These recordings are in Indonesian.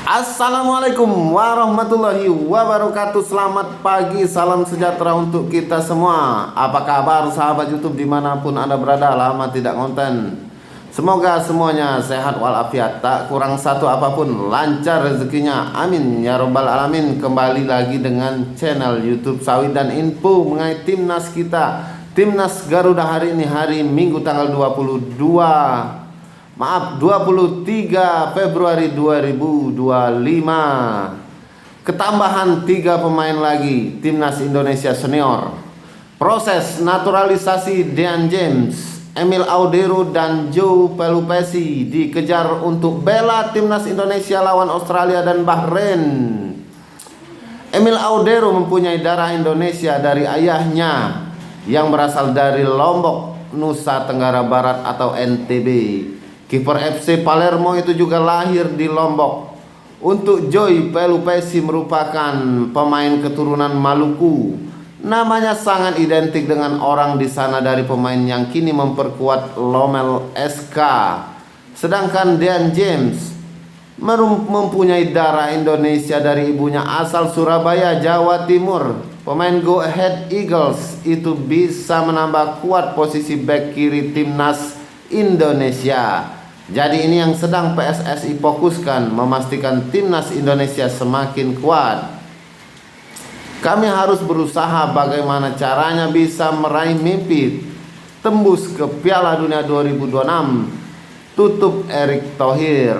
Assalamualaikum warahmatullahi wabarakatuh. Selamat pagi, salam sejahtera untuk kita semua. Apa kabar sahabat YouTube dimanapun Anda berada? Lama tidak konten. Semoga semuanya sehat walafiat, tak kurang satu apapun, lancar rezekinya, amin ya robbal alamin. Kembali lagi dengan channel YouTube Sawit dan Info mengenai timnas kita, timnas Garuda hari ini, hari Minggu tanggal 23 Februari 2025. Ketambahan 3 pemain lagi timnas Indonesia senior. Proses naturalisasi Dean James, Emil Audero dan Joe Pelupesi dikejar untuk bela timnas Indonesia lawan Australia dan Bahrain. Emil Audero mempunyai darah Indonesia dari ayahnya yang berasal dari Lombok, Nusa Tenggara Barat atau NTB. Kiper FC Palermo itu juga lahir di Lombok. Untuk Joe Pelupesi merupakan pemain keturunan Maluku. Namanya sangat identik dengan orang di sana dari pemain yang kini memperkuat Lomel SK. Sedangkan Dean James mempunyai darah Indonesia dari ibunya asal Surabaya, Jawa Timur. Pemain Go Ahead Eagles itu bisa menambah kuat posisi bek kiri timnas Indonesia. Jadi ini yang sedang PSSI fokuskan, memastikan timnas Indonesia semakin kuat. Kami harus berusaha bagaimana caranya bisa meraih mimpi tembus ke Piala Dunia 2026. Tutup Erick Thohir.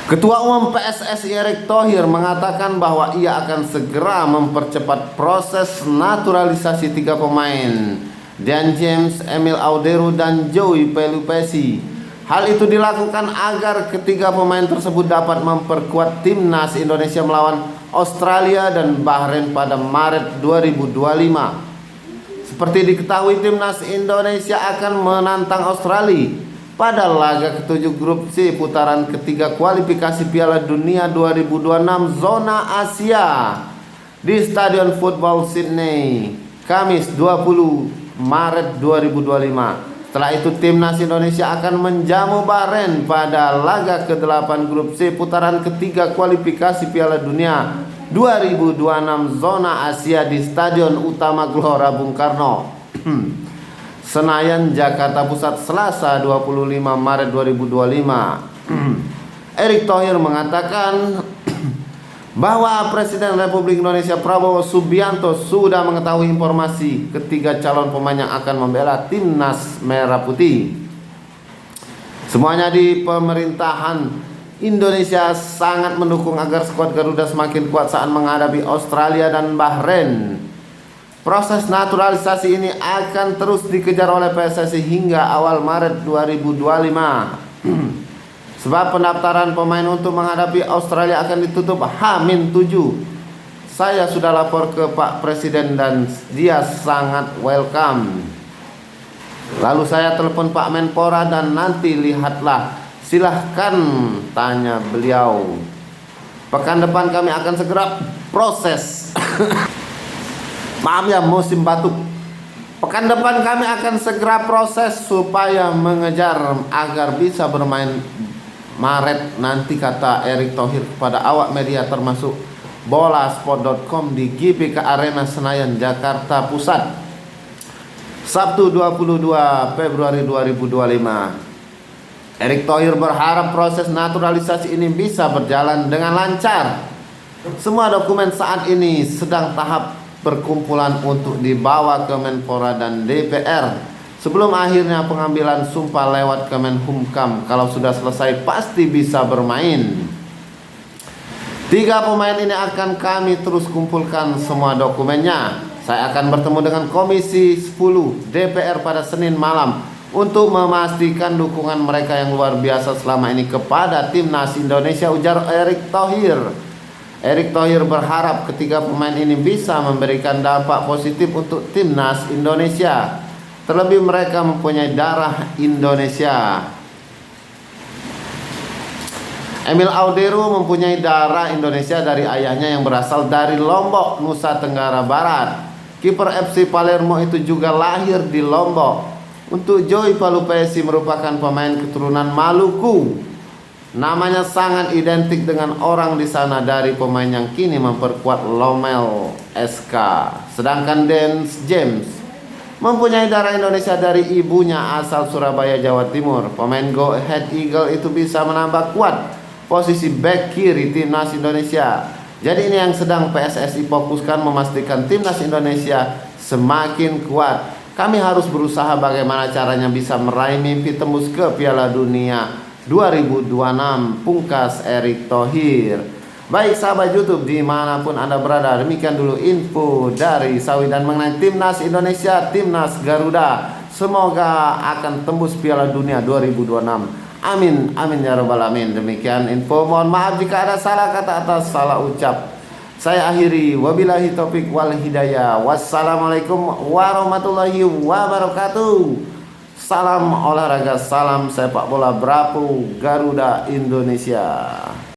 Ketua Umum PSSI Erick Thohir mengatakan bahwa ia akan segera mempercepat proses naturalisasi 3 pemain, Dean James, Emil Audero dan Joe Pelupesi. Hal itu dilakukan agar ketiga pemain tersebut dapat memperkuat timnas Indonesia melawan Australia dan Bahrain pada Maret 2025. Seperti diketahui, timnas Indonesia akan menantang Australia pada laga ketujuh grup C putaran ketiga kualifikasi Piala Dunia 2026 zona Asia di Stadion Football Sydney, Kamis 20 Maret 2025. Setelah itu timnas Indonesia akan menjamu Bahrain pada laga ke-8 grup C putaran ketiga kualifikasi Piala Dunia 2026 zona Asia di Stadion Utama Gelora Bung Karno, Senayan, Jakarta Pusat, Selasa 25 Maret 2025. Erick Thohir mengatakan bahwa Presiden Republik Indonesia Prabowo Subianto sudah mengetahui informasi ketiga calon pemain yang akan membela timnas Merah Putih. Semuanya di pemerintahan Indonesia sangat mendukung agar skuad Garuda semakin kuat saat menghadapi Australia dan Bahrain. Proses naturalisasi ini akan terus dikejar oleh PSSI hingga awal Maret 2025. Sebab pendaftaran pemain untuk menghadapi Australia akan ditutup H-7. Saya sudah lapor ke Pak Presiden dan dia sangat welcome. Lalu saya telepon Pak Menpora dan nanti lihatlah, silahkan tanya beliau. Pekan depan kami akan segera proses. Maaf ya, musim batuk. Pekan depan kami akan segera proses supaya mengejar agar bisa bermain Maret nanti, kata Erick Thohir kepada awak media termasuk bolasport.com di GBK Arena Senayan, Jakarta Pusat, Sabtu 22 Februari 2025. Erick Thohir berharap proses naturalisasi ini bisa berjalan dengan lancar. Semua dokumen saat ini sedang tahap perkumpulan untuk dibawa ke Menpora dan DPR sebelum akhirnya pengambilan sumpah lewat Kemenhumkam. Kalau sudah selesai pasti bisa bermain. 3 pemain ini akan kami terus kumpulkan semua dokumennya. Saya akan bertemu dengan Komisi 10 DPR pada Senin malam untuk memastikan dukungan mereka yang luar biasa selama ini kepada timnas Indonesia, ujar Erick Thohir. Erick Thohir berharap ketiga pemain ini bisa memberikan dampak positif untuk timnas Indonesia. Terlebih mereka mempunyai darah Indonesia. Emil Audero mempunyai darah Indonesia dari ayahnya yang berasal dari Lombok, Nusa Tenggara Barat. Kiper FC Palermo itu juga lahir di Lombok. Untuk Joe Pelupesi merupakan pemain keturunan Maluku. Namanya sangat identik dengan orang di sana dari pemain yang kini memperkuat Lomel SK. Sedangkan Dan James mempunyai darah Indonesia dari ibunya asal Surabaya, Jawa Timur. Pemain Go Ahead Eagle itu bisa menambah kuat posisi back kiri timnas Indonesia. Jadi ini yang sedang PSSI fokuskan, memastikan timnas Indonesia semakin kuat. Kami harus berusaha bagaimana caranya bisa meraih mimpi tembus ke Piala Dunia 2026, pungkas Erick Thohir. Baik sahabat YouTube dimanapun Anda berada, demikian dulu info dari Sawi dan mengenai timnas Indonesia, timnas Garuda. Semoga akan tembus Piala Dunia 2026. Amin, amin ya robbal alamin. Demikian info, mohon maaf jika ada salah kata atau salah ucap. Saya akhiri, wabillahi taufik wal hidayah. Wassalamualaikum warahmatullahi wabarakatuh. Salam olahraga, salam sepak bola Bravo Garuda Indonesia.